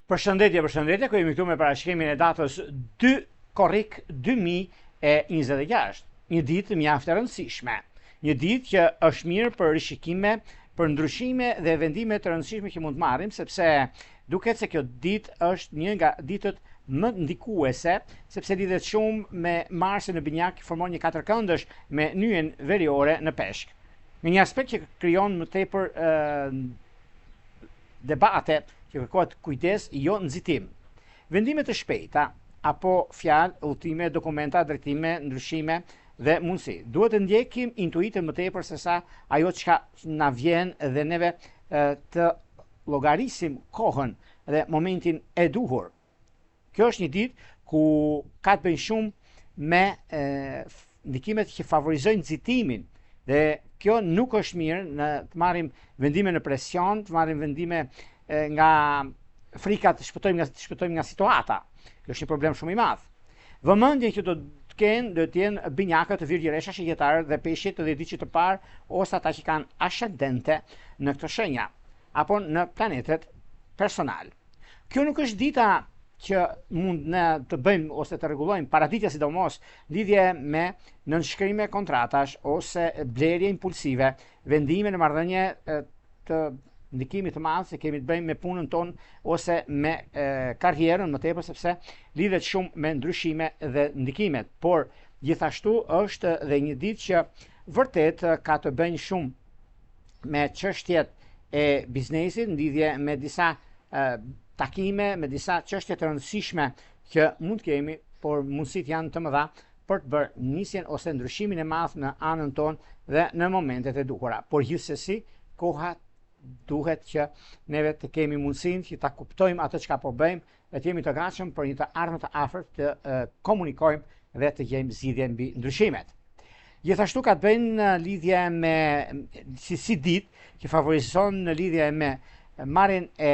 Përshëndetje, ku jemi këtu me parashikimin e datës 2 korrik 2026. Një ditë mjaft e rëndësishme. Një ditë që është mirë për rishikime, për ndryshime dhe vendime të rëndësishme që mund të marrim, sepse duket se kjo ditë është një nga ditët më ndikuese, sepse lidhet shumë me Marsin në binjak, formon një katërkëndësh me nyjen veriore në peshk. Në një aspekt që krijon më tepër debate që kërkohet kujdes, jo nxitim. Vendime të shpejta apo fjalë, udhëtime, dokumenta, drejtime, ndryshime dhe mundësi. Duhet të ndjekim intuitën më tepër se sa ajo çka na vjen dhe neve të llogarisim kohën dhe momentin e duhur. Kjo është një ditë ku ka të bëjë shumë me ndikimet që favorizojnë nxitimin. Dhe kjo nuk është mirë në të marrim vendime në presion, të marrim vendime nga frika të shpëtojmë nga situata. Kjo është një problem shumë i madh. Vëmendjen që do të jenë binjakët, virgjëresha, shigjetarët dhe peshqit të 10 të parë ose ata që kanë ascendente në këto shenja apo në planetet personal. Kjo nuk është dita që mund ne të bëjmë ose të rregullojmë paraditja, sidomos lidhje me nënshkrime kontratash ose blerje impulsive, vendime në marrëdhënie të ndikimit të madh që kemi të bëjmë me punën tonë ose me karrierën më tepër, sepse lidhet shumë me ndryshime dhe ndikimet. Por gjithashtu është dhe një ditë që vërtet ka të bëjë shumë me çështjet e biznesit, në lidhje me disa takime, me disa çështje të rëndësishme që mund të kemi, por mundësit janë të mëdha për të bërë nisjen ose ndryshimin e madh në anën tonë dhe në momentet e duhura. Por gjithsesi, koha duhet që neve të kemi mundësinë që ta kuptojmë atë çka po bëjmë dhe të jemi të gatshëm për një të ardhmen të afërt të komunikojmë dhe të gjejmë zgjidhje mbi ndryshimet. Gjithashtu ka të bëjë në lidhje me si ditë që favorizon në lidhje me marrjen e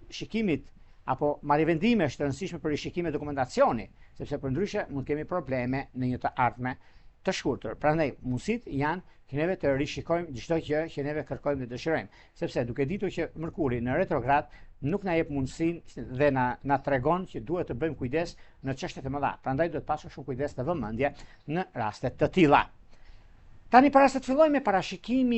shikimit apo marrje vendimesh të rëndësishme për rishikime dokumentacioni, sepse përndryshe mund kemi probleme në një të ardhme të shkurtër. Prandaj mundësitë janë që neve të rishikojmë çdo gjë që neve kërkojmë dhe dëshirojmë, sepse duke ditur që Mërkuri në retrograd nuk na jep mundësinë dhe na tregon që duhet të bëjmë kujdes në çështjet e mëdha. Prandaj duhet pasur shumë kujdes dhe vëmendje në raste të tilla. Tani para se të fillojmë me parashikimin